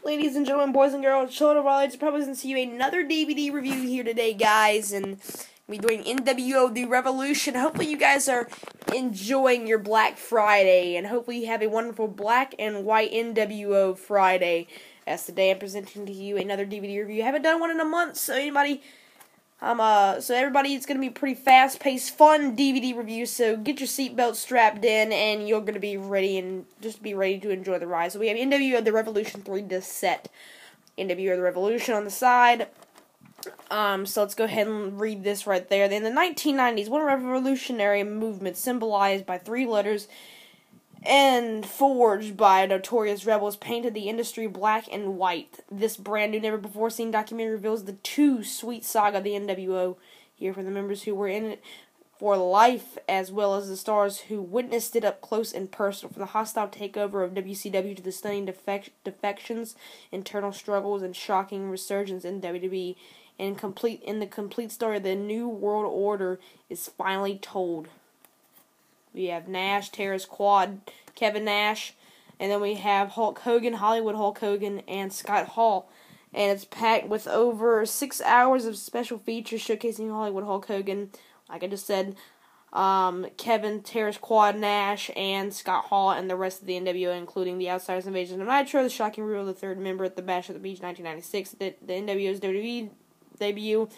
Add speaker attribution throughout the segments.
Speaker 1: Ladies and gentlemen, boys and girls, children of all ages, probably going to see you another DVD review here today, guys, and we're doing NWO The Revolution. Hopefully you guys are enjoying your Black Friday, and hopefully you have a wonderful black and white NWO Friday. As today I'm presenting to you another DVD review. I haven't done one in a month, so everybody, it's going to be pretty fast-paced, fun DVD review, so get your seatbelt strapped in, and you're going to be ready, and just be ready to enjoy the ride. So we have NWO The Revolution 3 disc set. NWO The Revolution on the side. So let's go ahead and read this right there. In the 1990s, one revolutionary movement symbolized by three letters and forged by notorious rebels painted the industry black and white. This brand new, never-before-seen documentary reveals the too sweet saga of the NWO. Here for the members who were in it for life, as well as the stars who witnessed it up close and personal. From the hostile takeover of WCW to the stunning defections, internal struggles, and shocking resurgence in WWE. And the complete story of the New World Order is finally told. We have Nash, Terrace Quad, Kevin Nash, and then we have Hulk Hogan, Hollywood Hulk Hogan, and Scott Hall. And it's packed with over 6 hours of special features showcasing Hollywood Hulk Hogan, like I just said, Kevin, Terrace Quad, Nash, and Scott Hall, and the rest of the NWO, including the Outsiders Invasion of Nitro, the shocking reveal of the third member at the Bash at the Beach 1996, the NWO's WWE debut,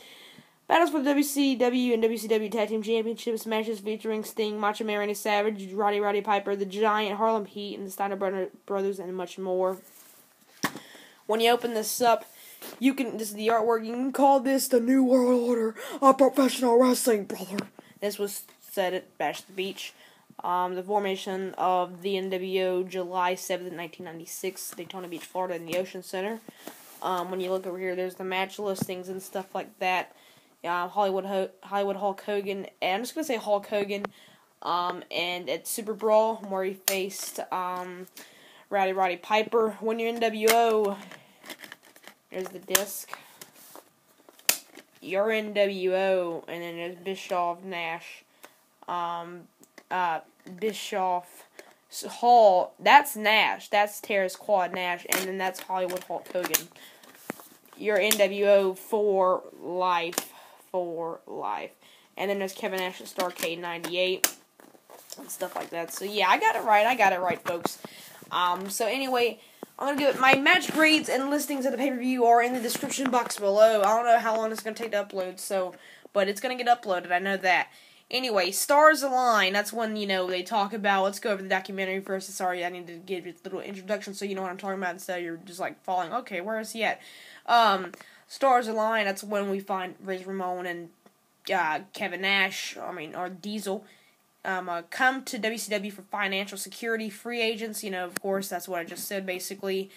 Speaker 1: battles for the WCW and WCW Tag Team Championships, matches featuring Sting, Macho Man Randy Savage, Roddy Piper, the Giant, Harlem Heat, and the Steiner brothers, and much more. When you open this up, this is the artwork, you can call this the New World Order of Professional Wrestling, brother. This was said at Bash at the Beach. The formation of the NWO, July 7th, 1996, Daytona Beach, Florida, in the Ocean Center. When you look over here, there's the match listings and stuff like that. Hollywood Hulk Hogan, and I'm just going to say Hulk Hogan, and at SuperBrawl, where he faced Roddy Piper. When you're NWO, there's the disc. You're NWO, and then there's Bischoff, Nash, Bischoff, Hall, that's Nash, that's Terrace Quad Nash, and then that's Hollywood Hulk Hogan. You're NWO for life. And then there's Kevin Nash at Starrcade 98 and stuff like that. So yeah, I got it right, folks. So anyway, I'm gonna do it. My match grades and listings of the pay-per-view are in the description box below. I don't know how long it's gonna take to upload, but it's gonna get uploaded, I know that. Anyway, Stars Align, that's when, they talk about, let's go over the documentary first. Sorry, I need to give you a little introduction so you know what I'm talking about instead of you're just, falling, okay, where is he at? Stars Align, that's when we find Riz Ramon and Kevin Nash, or Diesel, come to WCW for financial security, free agents, of course, that's what I just said, basically.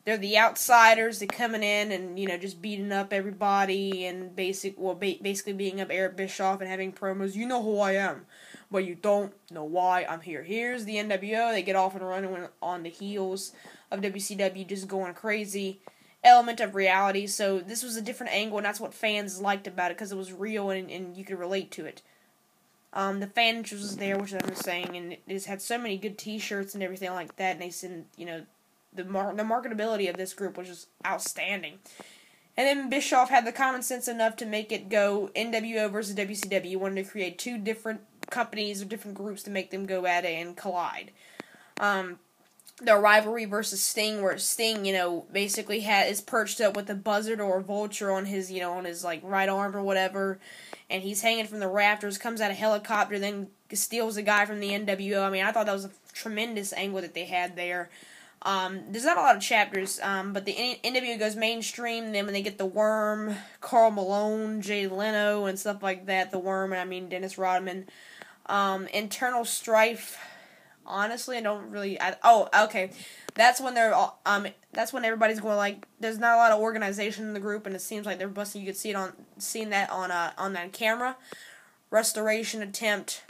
Speaker 1: They're the outsiders, they're coming in and, just beating up everybody and basically beating up Eric Bischoff and having promos. You know who I am, but you don't know why I'm here. Here's the NWO, they get off and running on the heels of WCW, just going crazy. Element of reality, so this was a different angle, and that's what fans liked about it, because it was real and you could relate to it. The fan interest was there, which I'm just saying, and it had so many good t-shirts and everything like that, and they said, the marketability of this group was just outstanding. And then Bischoff had the common sense enough to make it go NWO versus WCW. He wanted to create two different companies or different groups to make them go at it and collide. The rivalry versus Sting, where Sting, basically is perched up with a buzzard or a vulture on his, right arm or whatever, and he's hanging from the rafters, comes out a helicopter, then steals a guy from the NWO. I thought that was a tremendous angle that they had there. There's not a lot of chapters, but the NWO goes mainstream, then when they get the Worm, Karl Malone, Jay Leno, and stuff like that, the Worm, Dennis Rodman, internal strife. Honestly, I don't really. Okay, that's when that's when everybody's going there's not a lot of organization in the group, and it seems like they're busting. You could see that on that camera. Restoration attempt.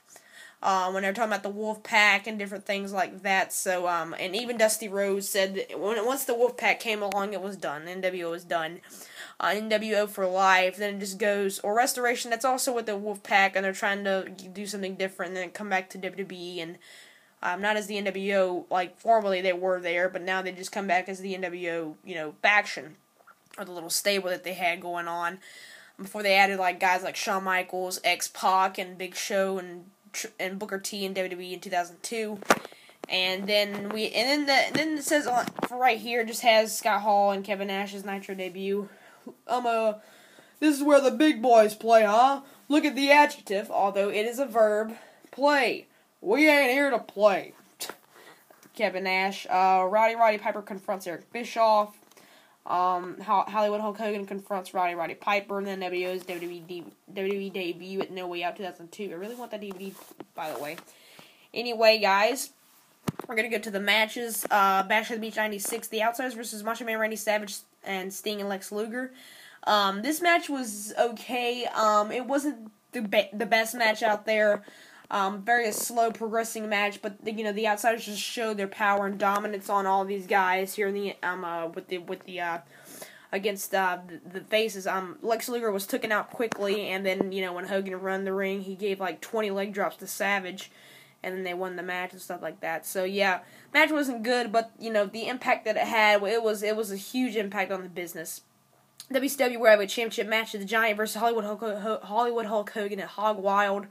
Speaker 1: When they're talking about the Wolf Pack and different things like that. So and even Dusty Rhodes said that once the Wolf Pack came along, it was done. NWO was done. NWO for life. Then it just goes Restoration. That's also with the Wolf Pack, and they're trying to do something different, and then come back to WWE and Not as the NWO, like, formerly they were there, but now they just come back as the NWO, faction, or the little stable that they had going on. Before they added, like, guys like Shawn Michaels, X-Pac, and Big Show, and Booker T in WWE in 2002. And then then it says for right here, it just has Scott Hall and Kevin Nash's Nitro debut. This is where the big boys play, huh? Look at the adjective, although it is a verb. Play. We ain't here to play. Kevin Nash. Roddy Piper confronts Eric Bischoff. Hollywood Hulk Hogan confronts Roddy Piper. And then NWO's WWE debut at No Way Out 2002. I really want that DVD, by the way. Anyway, guys, we're going to go to the matches. Bash at the Beach 96. The Outsiders versus Macho Man Randy Savage and Sting and Lex Luger. This match was okay. It wasn't the best match out there. Very slow progressing match, but the Outsiders just showed their power and dominance on all these guys here in the against the faces. Lex Luger was taken out quickly, and then when Hogan ran the ring, he gave like 20 leg drops to Savage, and then they won the match and stuff like that. So yeah, match wasn't good, but the impact that it had, it was a huge impact on the business. WCW World Heavyweight Championship match of the Giant versus Hollywood Hulk Hogan at Hog Wild.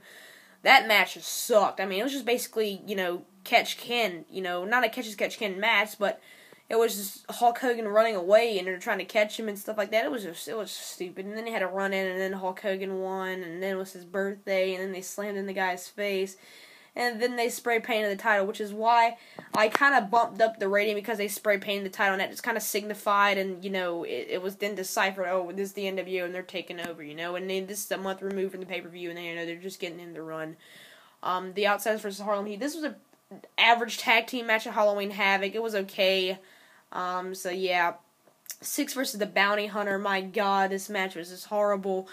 Speaker 1: That match just sucked. I mean, it was just basically, catch Ken. Not a catch-as-catch-Ken match, but it was just Hulk Hogan running away, and they're trying to catch him and stuff like that. It was stupid. And then they had a run-in, and then Hulk Hogan won, and then it was his birthday, and then they slammed in the guy's face. And then they spray painted the title, which is why I kind of bumped up the rating, because they spray painted the title, and that just kind of signified, and, it was then deciphered, oh, this is the NWO, and they're taking over, and then this is a month removed from the pay-per-view, and they're just getting in the run. The Outsiders versus Harlem Heat. This was an average tag team match at Halloween Havoc. It was okay. So, yeah. Syxx versus the Bounty Hunter. My God, this match was just horrible.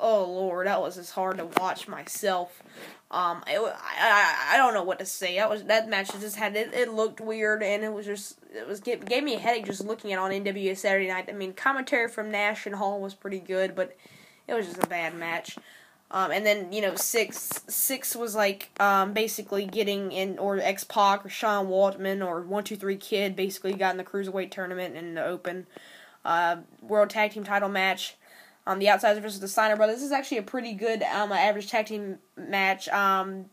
Speaker 1: Oh Lord, that was just hard to watch myself. I don't know what to say. That match just had it looked weird, and it gave me a headache just looking at it on NWO Saturday Night. I mean, commentary from Nash and Hall was pretty good, but it was just a bad match. And then Syxx was like basically getting in, or X-Pac or Sean Waltman or 1-2-3 Kid basically got in the Cruiserweight tournament in the Open World Tag Team title match. The Outsiders versus the Steiner brothers. This is actually a pretty good average tag team match. The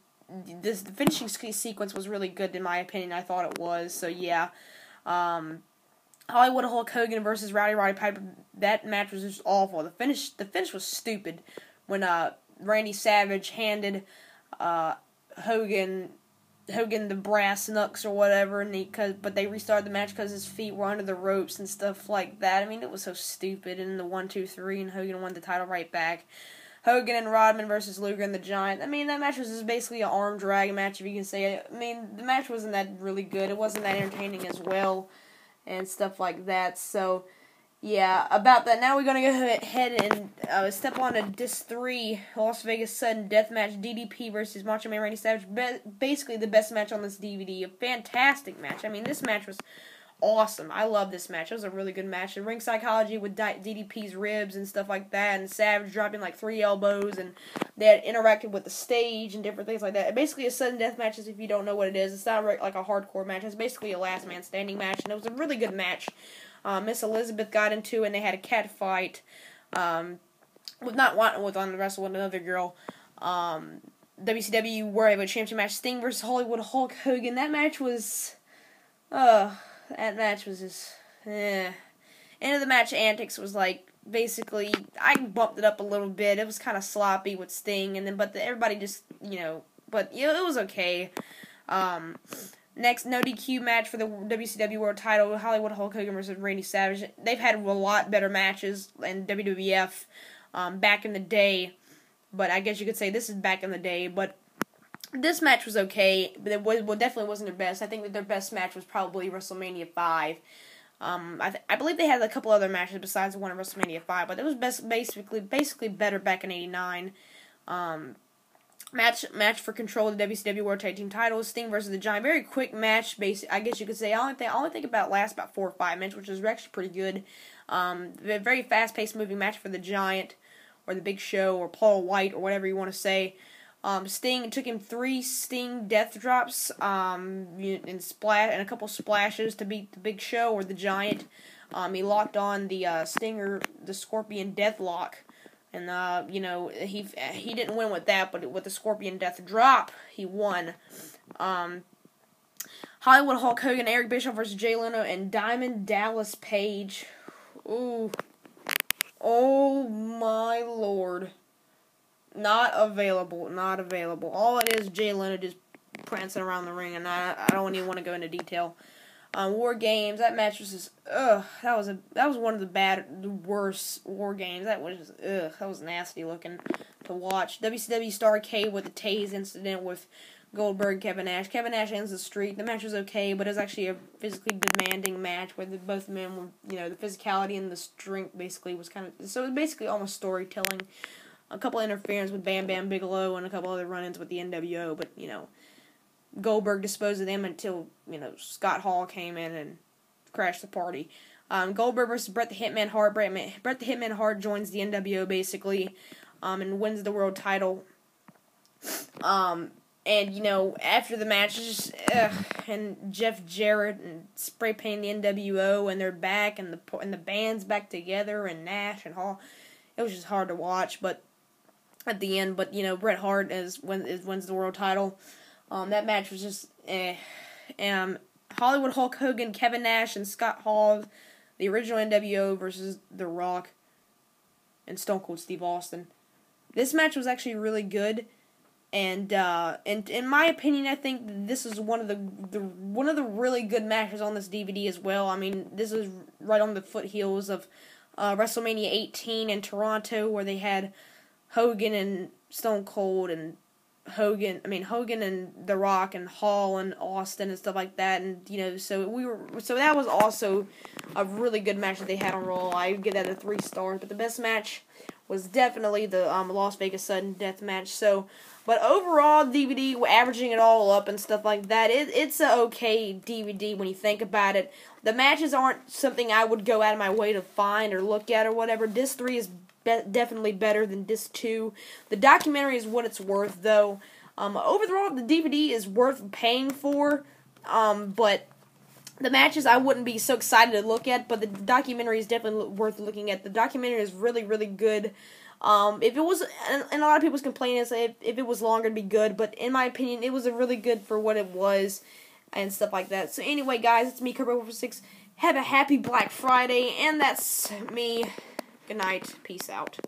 Speaker 1: finishing sequence was really good in my opinion. I thought it was. So yeah. Hollywood Hulk Hogan versus Roddy Piper. That match was just awful. The finish was stupid when Randy Savage handed Hogan the brass knucks or whatever, but they restarted the match because his feet were under the ropes and stuff like that. I mean, it was so stupid. And the 1-2-3, and Hogan won the title right back. Hogan and Rodman versus Luger and the Giant. I mean, that match was just basically an arm drag match, if you can say it. I mean, the match wasn't that really good. It wasn't that entertaining as well, and stuff like that. So, yeah, about that. Now we're going to go ahead and step on to Disc 3, Las Vegas Sudden Death Match, DDP versus Macho Man Randy Savage. Basically the best match on this DVD. A fantastic match. I mean, this match was awesome. I love this match. It was a really good match. The ring psychology with DDP's ribs and stuff like that, and Savage dropping like 3 elbows, and they had interacted with the stage and different things like that. Basically, a sudden death match is, if you don't know what it is, it's not like a hardcore match. It's basically a last man standing match, and it was a really good match. Miss Elizabeth got into it, and they had a cat fight. With not wanting with on the wrestle with another girl. WCW World Heavyweight Championship match, Sting versus Hollywood Hulk Hogan. That match was just End of the match antics was like, basically, I bumped it up a little bit. It was kind of sloppy with Sting, and then everybody just, but it was okay. Next, no DQ match for the WCW World Title, Hollywood Hulk Hogan versus Randy Savage. They've had a lot better matches in WWF back in the day, but I guess you could say this is back in the day, but this match was okay, but it definitely wasn't their best. I think that their best match was probably WrestleMania 5. I believe they had a couple other matches besides the one at WrestleMania 5, but it was basically better back in '89. Match for control of the WCW World Tag Team titles, Sting versus the Giant. Very quick match, I guess you could say. I only think lasts about 4 or 5 minutes, which is actually pretty good. Very fast-paced moving match for the Giant, or the Big Show, or Paul White, or whatever you want to say. Sting, it took him 3 Sting death drops, and a couple splashes to beat the Big Show or the Giant. He locked on the Stinger, the Scorpion Deathlock, and he didn't win with that, but with the Scorpion Death Drop, he won. Hollywood Hulk Hogan, Eric Bischoff versus Jay Leno, and Diamond Dallas Page. Ooh. Oh my lord. Not available. All it is Jay Leno just prancing around the ring, and I don't even want to go into detail. War Games, that match was just, that was one of the worst War Games. That was nasty looking to watch. WCW Starrcade with the Tase incident with Goldberg, Kevin Nash. Kevin Nash ends the streak. The match was okay, but it was actually a physically demanding match where both men were, the physicality and the strength basically was kind of, so it was basically almost storytelling. A couple interference with Bam Bam Bigelow and a couple other run-ins with the NWO, but, Goldberg disposed of them until, Scott Hall came in and crashed the party. Goldberg versus Bret the Hitman Hart. Bret the Hitman Hart joins the NWO, basically, and wins the world title. And, after the match, and Jeff Jarrett and spray painting the NWO, and they're back, and the band's back together, and Nash and Hall. It was just hard to watch, but at the end, Bret Hart wins the world title. That match was just Hollywood Hulk Hogan, Kevin Nash, and Scott Hall, the original NWO versus The Rock and Stone Cold Steve Austin. This match was actually really good, and in my opinion, I think this is one of the really good matches on this DVD as well. I mean, this is right on the foothills of WrestleMania 18 in Toronto, where they had Hogan and Stone Cold and Hogan and The Rock and Hall and Austin and stuff like that, and so that was also a really good match that they had on Raw. I would give that a 3 stars, but the best match was definitely the Las Vegas Sudden Death match. So, but overall DVD, averaging it all up and stuff like that, it's a okay DVD when you think about it. The matches aren't something I would go out of my way to find or look at or whatever. Disc 3 is definitely better than Disc 2. The documentary is what it's worth, though. Overall, the DVD is worth paying for, but the matches I wouldn't be so excited to look at, but the documentary is definitely worth looking at. The documentary is really, really good. If it was, and a lot of people's complaining, say if it was longer, it'd be good, but in my opinion, it was a really good for what it was, and stuff like that. So anyway, guys, it's me, Syxx. Have a happy Black Friday, and that's me. Good night. Peace out.